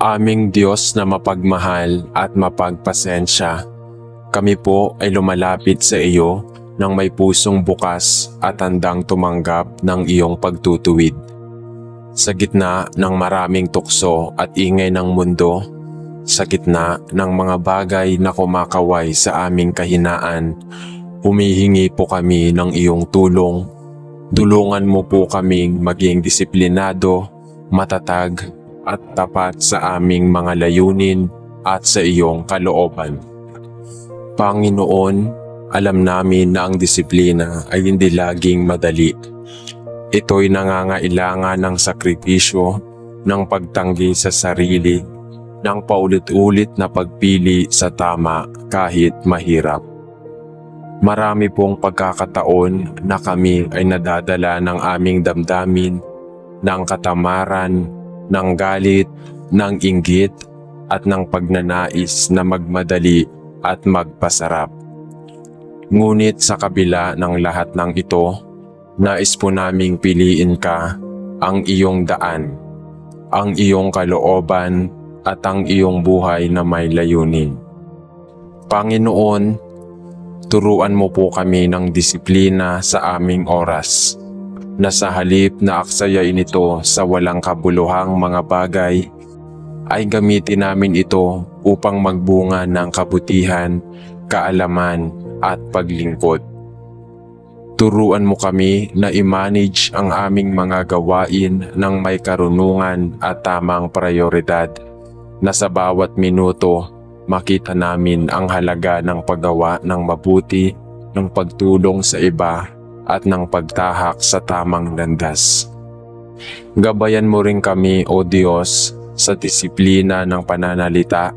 Aming Diyos na mapagmahal at mapagpasensya, kami po ay lumalapit sa iyo nang may pusong bukas at handang tumanggap ng iyong pagtutuwid. Sa gitna ng maraming tukso at ingay ng mundo, sa gitna ng mga bagay na kumakaway sa aming kahinaan, humihingi po kami ng iyong tulong. Tulungan mo po kaming maging disiplinado, matatag, at tapat sa aming mga layunin at sa iyong kalooban. Panginoon, alam namin na ang disiplina ay hindi laging madali. Ito'y nangangailangan ng sakripisyo, ng pagtanggi sa sarili, ng paulit-ulit na pagpili sa tama kahit mahirap. Marami pong pagkakataon na kami ay nadadala ng aming damdamin, ng katamaran, ng galit, ng inggit, at ng pagnanais na magmadali at magpasarap. Ngunit sa kabila ng lahat ng ito, nais po naming piliin ka, ang iyong daan, ang iyong kalooban, at ang iyong buhay na may layunin. Panginoon, turuan mo po kami ng disiplina sa aming oras, na sa halip na aksayain ito sa walang kabuluhang mga bagay, ay gamitin namin ito upang magbunga ng kabutihan, kaalaman at paglingkod. Turuan mo kami na i-manage ang aming mga gawain ng may karunungan at tamang prioridad, na sa bawat minuto makita namin ang halaga ng paggawa ng mabuti, ng pagtulong sa iba, at ng pagtahak sa tamang landas. Gabayan mo rin kami, O Diyos, sa disiplina ng pananalita,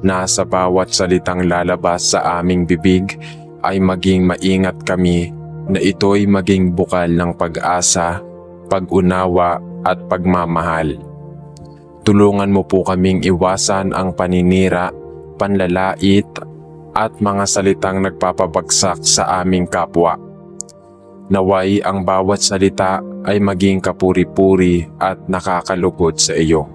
na sa bawat salitang lalabas sa aming bibig ay maging maingat kami na ito'y maging bukal ng pag-asa, pag-unawa at pagmamahal. Tulungan mo po kaming iwasan ang paninira, panlalait at mga salitang nagpapabagsak sa aming kapwa. Naway ang bawat salita ay maging kapuri-puri at nakakalugod sa iyo.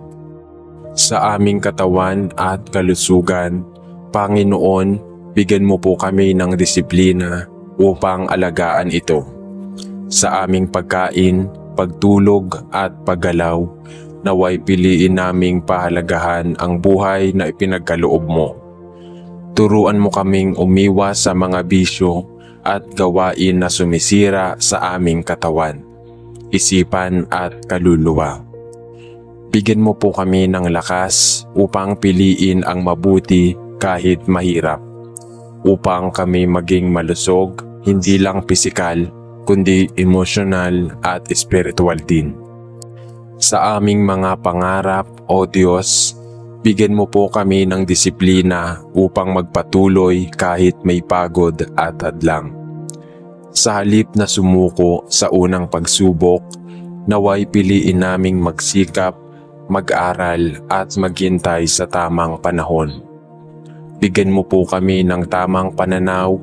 Sa aming katawan at kalusugan, Panginoon, bigyan mo po kami ng disiplina upang alagaan ito. Sa aming pagkain, pagtulog at paggalaw, naway piliin naming pahalagahan ang buhay na ipinagkaloob mo. Turuan mo kaming umiwas sa mga bisyo at gawain na sumisira sa aming katawan, isipan at kaluluwa. Bigyan mo po kami ng lakas upang piliin ang mabuti kahit mahirap, upang kami maging malusog, hindi lang pisikal, kundi emosyonal at espiritual din. Sa aming mga pangarap, O Diyos, bigyan mo po kami ng disiplina upang magpatuloy kahit may pagod at hadlang. Sa halip na sumuko sa unang pagsubok, naway piliin naming magsikap, mag-aral at maghintay sa tamang panahon. Bigyan mo po kami ng tamang pananaw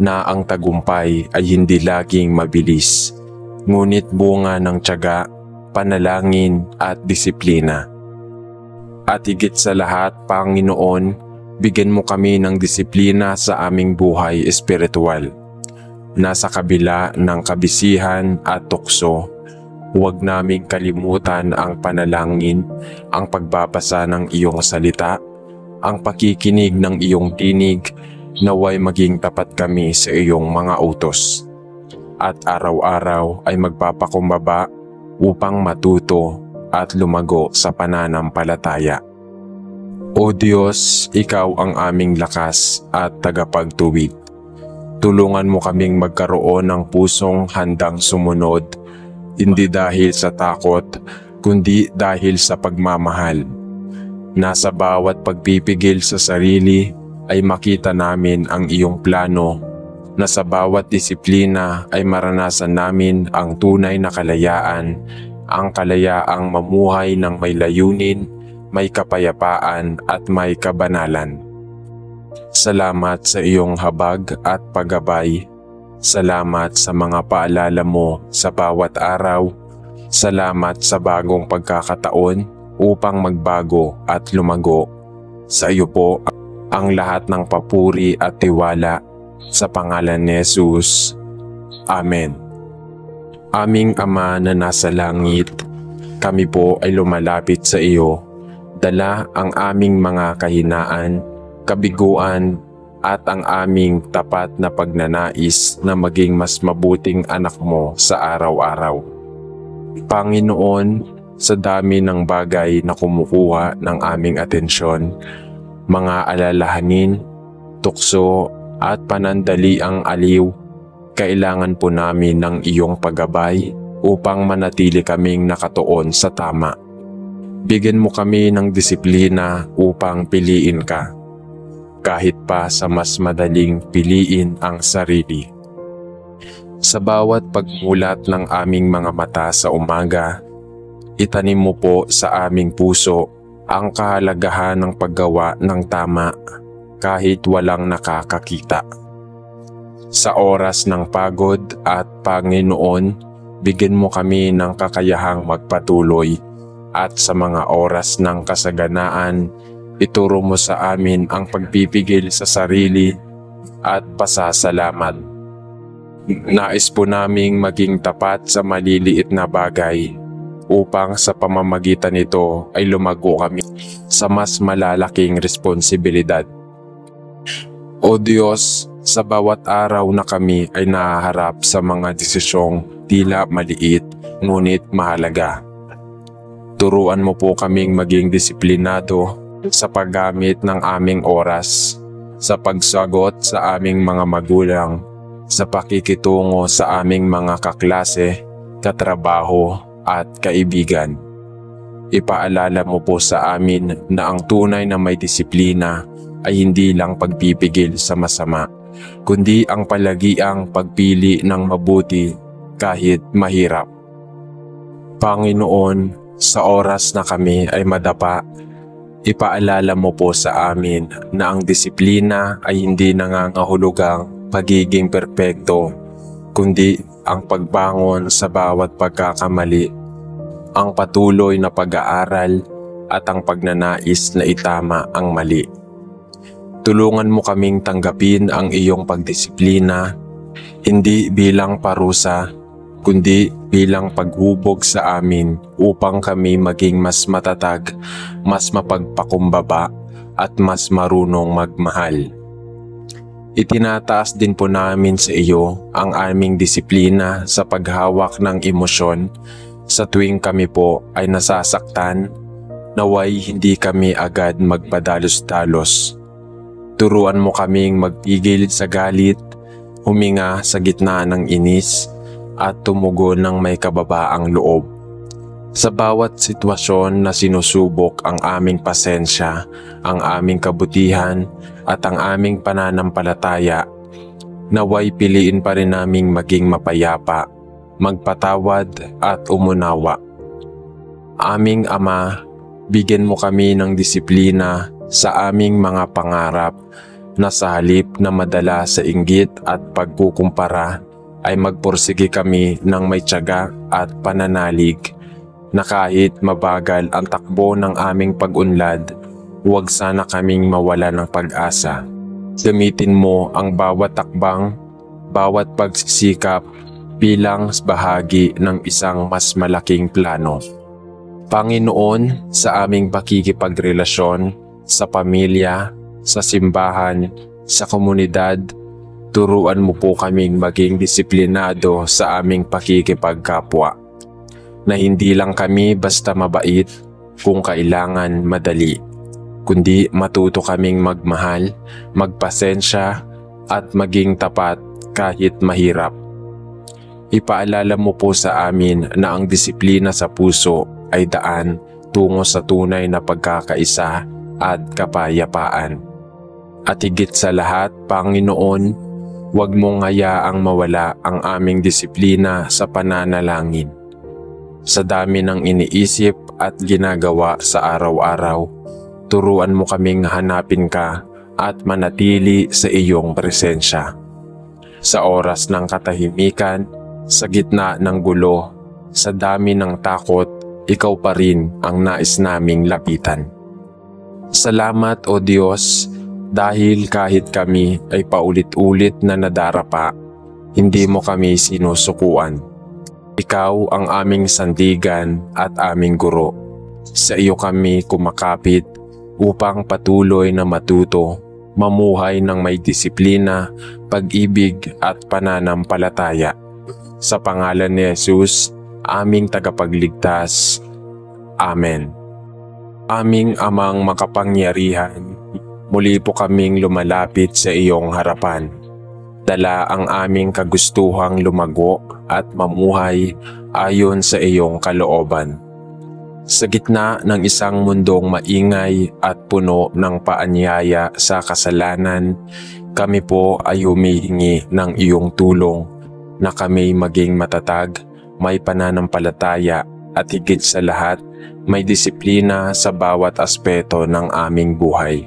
na ang tagumpay ay hindi laging mabilis, ngunit bunga ng tiyaga, panalangin at disiplina. At higit sa lahat, Panginoon, bigyan mo kami ng disiplina sa aming buhay espiritual. Nasa kabila ng kabisihan at tukso, huwag naming kalimutan ang panalangin, ang pagbabasa ng iyong salita, ang pakikinig ng iyong tinig, naway maging tapat kami sa iyong mga utos. At araw-araw ay magpapakumbaba upang matuto at lumago sa pananampalataya. O Diyos, Ikaw ang aming lakas at tagapagtuwid. Tulungan mo kaming magkaroon ng pusong handang sumunod, hindi dahil sa takot, kundi dahil sa pagmamahal. Nasa bawat pagpipigil sa sarili ay makita namin ang iyong plano, na sa bawat disiplina ay maranasan namin ang tunay na kalayaan, ang kalayaang mamuhay ng may layunin, may kapayapaan at may kabanalan. Salamat sa iyong habag at paggabay. Salamat sa mga paalala mo sa bawat araw. Salamat sa bagong pagkakataon upang magbago at lumago. Sa iyo po ang lahat ng papuri at tiwala sa pangalan ni Jesus. Amen. Aming Ama na nasa langit, kami po ay lumalapit sa iyo, dala ang aming mga kahinaan, kabiguan, at ang aming tapat na pagnanais na maging mas mabuting anak mo sa araw-araw. Panginoon, sa dami ng bagay na kumukuha ng aming atensyon, mga alalahanin, tukso at panandaliang aliw, kailangan po namin ng iyong paggabay upang manatili kaming nakatuon sa tama. Bigyan mo kami ng disiplina upang piliin ka, kahit pa sa mas madaling piliin ang sarili. Sa bawat pagmulat ng aming mga mata sa umaga, itanim mo po sa aming puso ang kahalagahan ng paggawa ng tama kahit walang nakakakita. Sa oras ng pagod at Panginoon, bigyan mo kami ng kakayahang magpatuloy, at sa mga oras ng kasaganaan, ituro mo sa amin ang pagpipigil sa sarili at pasasalamat. Nais po naming maging tapat sa maliliit na bagay upang sa pamamagitan nito ay lumago kami sa mas malalaking responsibilidad. O Diyos, sa bawat araw na kami ay nahaharap sa mga desisyong tila maliit ngunit mahalaga. Turuan mo po kaming maging disiplinado sa paggamit ng aming oras, sa pagsagot sa aming mga magulang, sa pakikitungo sa aming mga kaklase, katrabaho at kaibigan. Ipaalala mo po sa amin na ang tunay na may disiplina ay hindi lang pagpipigil sa masama, kundi ang palagiang pagpili ng mabuti kahit mahirap. Panginoon, sa oras na kami ay madapa, ipaalala mo po sa amin na ang disiplina ay hindi nangangahulugang pagiging perpekto, kundi ang pagbangon sa bawat pagkakamali, ang patuloy na pag-aaral at ang pagnanais na itama ang mali. Tulungan mo kaming tanggapin ang iyong pagdisiplina, hindi bilang parusa, kundi bilang paghubog sa amin upang kami maging mas matatag, mas mapagpakumbaba at mas marunong magmahal. Itinataas din po namin sa iyo ang aming disiplina sa paghawak ng emosyon sa tuwing kami po ay nasasaktan, naway hindi kami agad magpadalos-dalos. Turuan mo kaming magpigil sa galit, huminga sa gitna ng inis, at tumugon ng may kababaang loob. Sa bawat sitwasyon na sinusubok ang aming pasensya, ang aming kabutihan at ang aming pananampalataya, naway piliin pa rin naming maging mapayapa, magpatawad at umunawa. Aming Ama, bigyan mo kami ng disiplina sa aming mga pangarap na sa halip na madala sa inggit at pagkukumpara, ay magpursige kami ng may tiyaga at pananalig na kahit mabagal ang takbo ng aming pag-unlad, huwag sana kaming mawala ng pag-asa. Gamitin mo ang bawat takbang, bawat pagsisikap bilang bahagi ng isang mas malaking plano. Panginoon, sa aming pakikipagrelasyon, sa pamilya, sa simbahan, sa komunidad, turuan mo po kaming maging disiplinado sa aming pakikipagkapwa, na hindi lang kami basta mabait kung kailangan madali, kundi matuto kaming magmahal, magpasensya at maging tapat kahit mahirap. Ipaalala mo po sa amin na ang disiplina sa puso ay daan tungo sa tunay na pagkakaisa at kapayapaan. At higit sa lahat, Panginoon, huwag mong hayaang mawala ang aming disiplina sa pananalangin. Sa dami ng iniisip at ginagawa sa araw-araw, turuan mo kaming hanapin ka at manatili sa iyong presensya. Sa oras ng katahimikan, sa gitna ng gulo, sa dami ng takot, ikaw pa rin ang nais naming lapitan. Salamat o Diyos dahil kahit kami ay paulit-ulit na nadarapa, hindi mo kami sinusukuan. Ikaw ang aming sandigan at aming guro. Sa iyo kami kumakapit upang patuloy na matuto, mamuhay ng may disiplina, pag-ibig at pananampalataya. Sa pangalan ni Jesus, aming tagapagligtas. Amen. Aming Amang makapangyarihan, muli po kaming lumalapit sa iyong harapan. Dala ang aming kagustuhang lumago at mamuhay ayon sa iyong kalooban. Sa gitna ng isang mundong maingay at puno ng paanyaya sa kasalanan, kami po ay humihingi ng iyong tulong na kami maging matatag, may pananampalataya at higit sa lahat, may disiplina sa bawat aspeto ng aming buhay.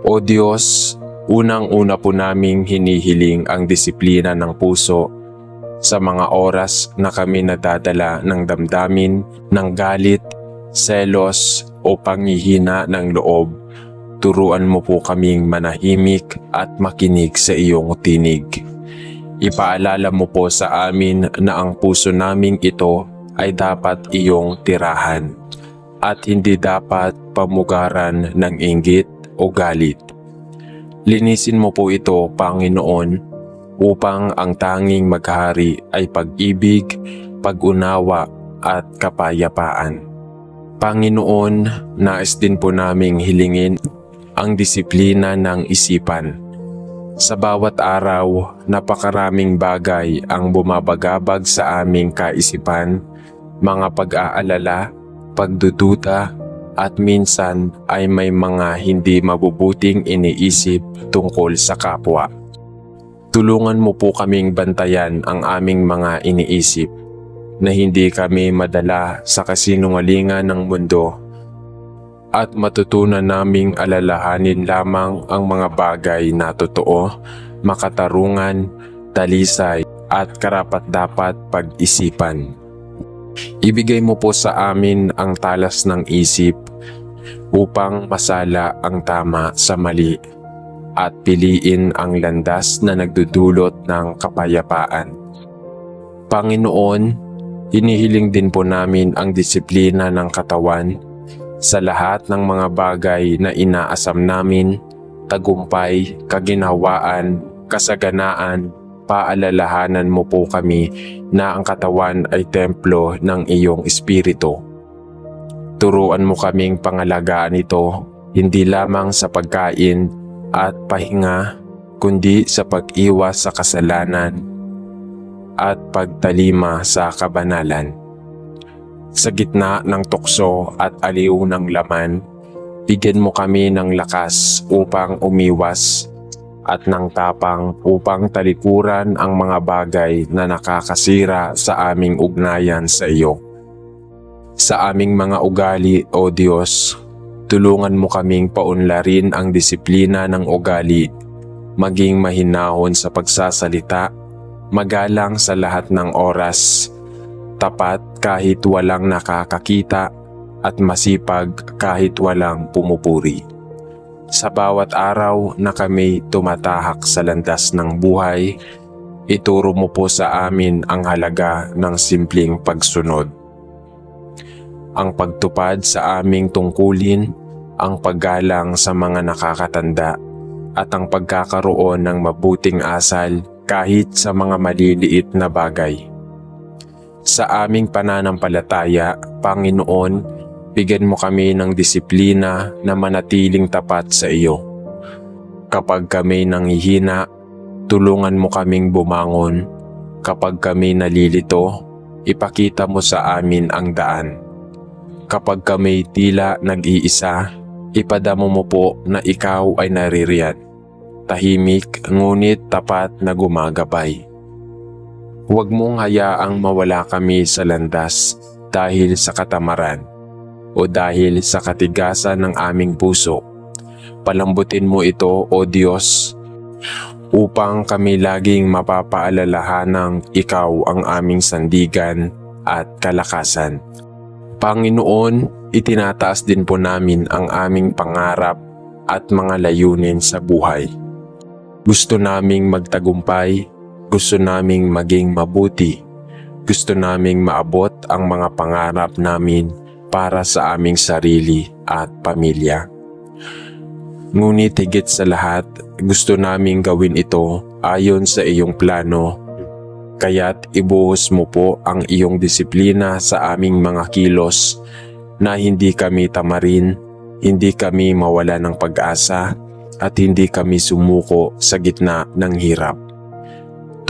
O Diyos, unang-una po naming hinihiling ang disiplina ng puso sa mga oras na kami nadadala ng damdamin, ng galit, selos o panghihina ng loob. Turuan mo po kaming manahimik at makinig sa iyong tinig. Ipaalala mo po sa amin na ang puso naming ito ay dapat iyong tirahan at hindi dapat pamugaran ng inggit o galit. Linisin mo po ito, Panginoon, upang ang tanging maghari ay pag-ibig, pag-unawa at kapayapaan. Panginoon, nais din po naming hilingin ang disiplina ng isipan. Sa bawat araw, napakaraming bagay ang bumabagabag sa aming kaisipan, mga pag-aalala, pagdududa, at minsan ay may mga hindi mabubuting iniisip tungkol sa kapwa. Tulungan mo po kaming bantayan ang aming mga iniisip na hindi kami madala sa kasinungalingan ng mundo at matutunan naming alalahanin lamang ang mga bagay na totoo, makatarungan, talisay at karapat-dapat pag-isipan. Ibigay mo po sa amin ang talas ng isip upang masala ang tama sa mali at piliin ang landas na nagdudulot ng kapayapaan. Panginoon, hinihiling din po namin ang disiplina ng katawan sa lahat ng mga bagay na inaasam namin, tagumpay, kaginhawaan, kasaganaan. Paalalahanan mo po kami na ang katawan ay templo ng iyong espiritu. Turuan mo kaming pangalagaan ito, hindi lamang sa pagkain at pahinga, kundi sa pag-iwas sa kasalanan at pagtalima sa kabanalan. Sa gitna ng tukso at aliw ng laman, bigyan mo kami ng lakas upang umiwas at ng tapang upang talikuran ang mga bagay na nakakasira sa aming ugnayan sa iyo. Sa aming mga ugali, O Diyos, tulungan mo kaming paunlarin ang disiplina ng ugali, maging mahinahon sa pagsasalita, magalang sa lahat ng oras, tapat kahit walang nakakakita, at masipag kahit walang pumupuri. Sa bawat araw na kami tumatahak sa landas ng buhay, ituro mo po sa amin ang halaga ng simpleng pagsunod. Ang pagtupad sa aming tungkulin, ang paggalang sa mga nakakatanda, at ang pagkakaroon ng mabuting asal kahit sa mga maliliit na bagay. Sa aming pananampalataya, Panginoon, bigyan mo kami ng disiplina na manatiling tapat sa iyo. Kapag kami nanghihina, tulungan mo kaming bumangon. Kapag kami nalilito, ipakita mo sa amin ang daan. Kapag kami tila nag-iisa, ipadamo mo po na ikaw ay naririyan. Tahimik ngunit tapat na gumagabay. Huwag mong hayaang mawala kami sa landas dahil sa katamaran o dahil sa katigasan ng aming puso. Palambutin mo ito, O Diyos, upang kami laging mapapaalalahanang ikaw ang aming sandigan at kalakasan. Panginoon, itinataas din po namin ang aming pangarap at mga layunin sa buhay. Gusto naming magtagumpay, gusto naming maging mabuti, gusto naming maabot ang mga pangarap namin para sa aming sarili at pamilya. Ngunit higit sa lahat, gusto naming gawin ito ayon sa iyong plano. Kaya't ibuhos mo po ang iyong disiplina sa aming mga kilos na hindi kami tamarin, hindi kami mawala ng pag-asa at hindi kami sumuko sa gitna ng hirap.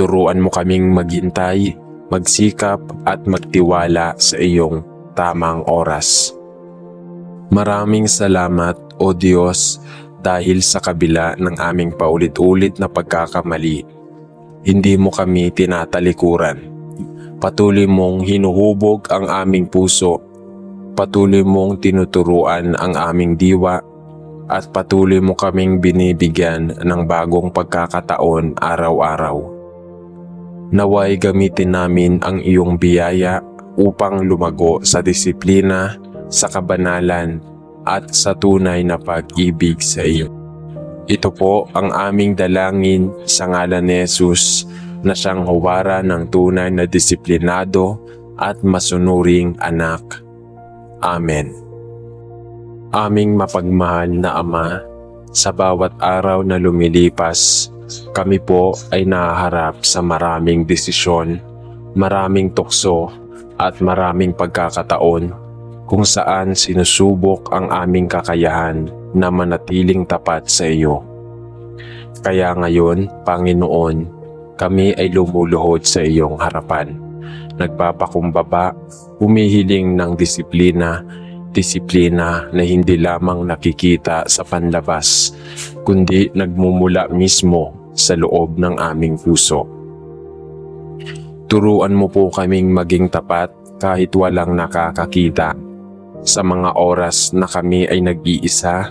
Turuan mo kaming maghintay, magsikap at magtiwala sa iyong tamang oras. Maraming salamat, O Diyos, dahil sa kabila ng aming paulit-ulit na pagkakamali, hindi mo kami tinatalikuran. Patuloy mong hinuhubog ang aming puso, patuloy mong tinuturuan ang aming diwa, at patuloy mo kaming binibigyan ng bagong pagkakataon araw-araw. Naway gamitin namin ang iyong biyaya upang lumago sa disiplina, sa kabanalan, at sa tunay na pag-ibig sa iyo. Ito po ang aming dalangin sa ngalan ni Jesus na siyang huwara ng tunay na disiplinado at masunuring anak. Amen. Aming mapagmahal na Ama, sa bawat araw na lumilipas, kami po ay nahaharap sa maraming desisyon, maraming tukso at maraming pagkakataon kung saan sinusubok ang aming kakayahan na manatiling tapat sa iyo. Kaya ngayon, Panginoon, kami ay lumuluhod sa iyong harapan. Nagpapakumbaba, humihiling ng disiplina na hindi lamang nakikita sa panlabas, kundi nagmumula mismo sa loob ng aming puso. Turuan mo po kaming maging tapat kahit walang nakakakita, sa mga oras na kami ay nag-iisa,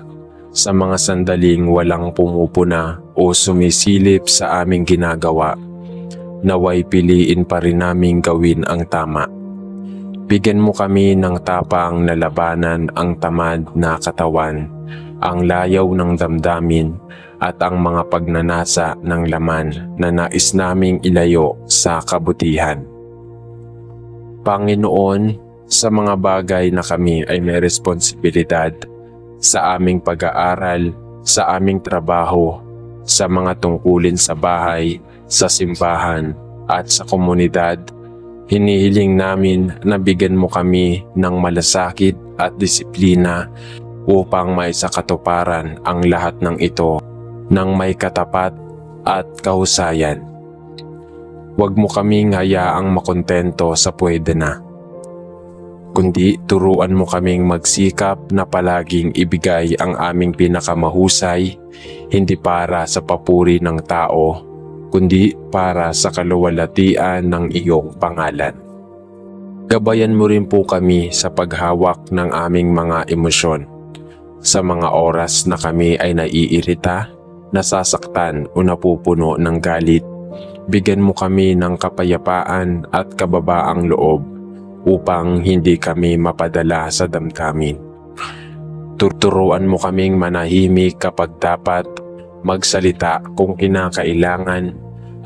sa mga sandaling walang pumupuna o sumisilip sa aming ginagawa, naway piliin pa rin naming gawin ang tama. Bigyan mo kami ng tapang na labanan ang tamad na katawan, ang layaw ng damdamin at ang mga pagnanasa ng laman na nais naming ilayo sa kabutihan. Panginoon, sa mga bagay na kami ay may responsibilidad, sa aming pag-aaral, sa aming trabaho, sa mga tungkulin sa bahay, sa simbahan at sa komunidad, hinihiling namin na bigyan mo kami ng malasakit at disiplina upang maisakatuparan ang lahat ng ito ng may katapat at kahusayan. Huwag mo kaming hayaang makontento sa pwede na, kundi turuan mo kaming magsikap na palaging ibigay ang aming pinakamahusay, hindi para sa papuri ng tao, kundi para sa kaluwalhatian ng iyong pangalan. Gabayan mo rin po kami sa paghawak ng aming mga emosyon. Sa mga oras na kami ay naiirita, nasasaktan o napupuno ng galit, bigyan mo kami ng kapayapaan at kababaang loob upang hindi kami mapadala sa damdamin. Turuan mo kaming manahimik kapag dapat, magsalita kung kinakailangan,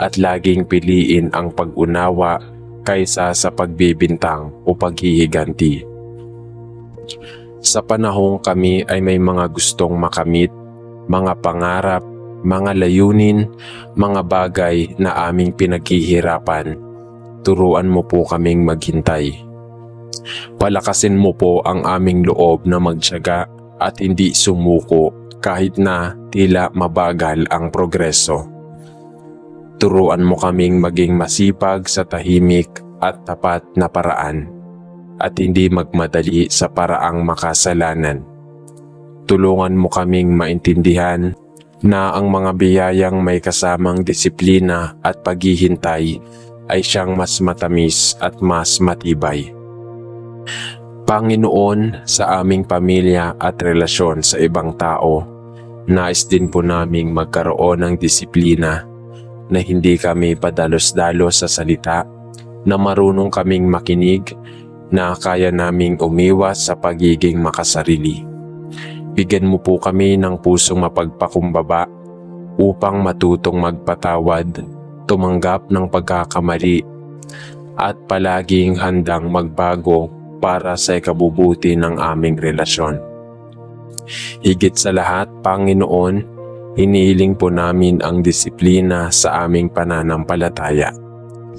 at laging piliin ang pag-unawa kaysa sa pagbibintang o paghihiganti. Sa panahong kami ay may mga gustong makamit, mga pangarap, mga layunin, mga bagay na aming pinaghihirapan, turuan mo po kaming maghintay. Palakasin mo po ang aming loob na magtiyaga at hindi sumuko kahit na tila mabagal ang progreso. Turuan mo kaming maging masipag sa tahimik at tapat na paraan at hindi magmadali sa paraang makasalanan. Tulungan mo kaming maintindihan na ang mga biyayang may kasamang disiplina at paghihintay ay siyang mas matamis at mas matibay. Panginoon, sa aming pamilya at relasyon sa ibang tao, nais din po naming magkaroon ng disiplina na hindi kami padalos-dalos sa salita, na marunong kaming makinig, na kaya naming umiwas sa pagiging makasarili. Bigyan mo po kami ng pusong mapagpakumbaba upang matutong magpatawad, tumanggap ng pagkakamali, at palaging handang magbago para sa ikabubuti ng aming relasyon. Higit sa lahat, Panginoon, hinihiling po namin ang disiplina sa aming pananampalataya.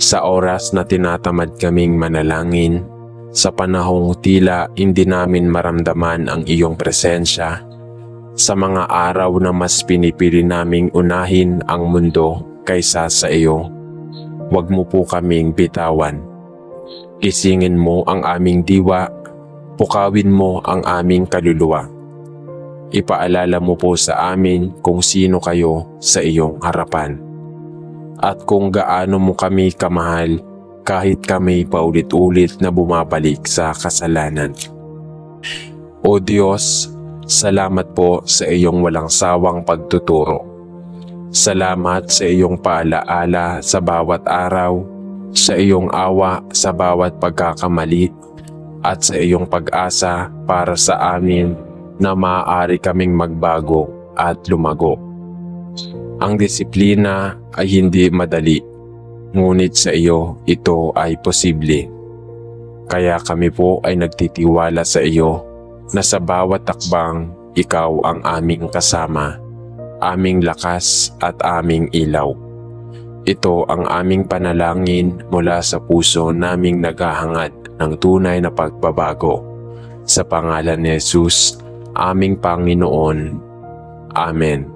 Sa oras na tinatamad kaming manalangin, sa panahong tila hindi namin maramdaman ang iyong presensya, sa mga araw na mas pinipili naming unahin ang mundo kaysa sa iyo, huwag mo po kaming bitawan. Gisingin mo ang aming diwa, pukawin mo ang aming kaluluwa. Ipaalala mo po sa amin kung sino kayo sa iyong harapan, at kung gaano mo kami kamahal kahit kami paulit-ulit na bumabalik sa kasalanan. O Diyos, salamat po sa iyong walang sawang pagtuturo. Salamat sa iyong paalaala sa bawat araw, sa iyong awa sa bawat pagkakamali, at sa iyong pag-asa para sa amin na maaari kaming magbago at lumago. Ang disiplina ay hindi madali, ngunit sa iyo ito ay posible. Kaya kami po ay nagtitiwala sa iyo na sa bawat takbang ikaw ang aming kasama, aming lakas at aming ilaw. Ito ang aming panalangin mula sa puso naming naghahangad ng tunay na pagbabago. Sa pangalan ni Jesus, aming Panginoon. Amen.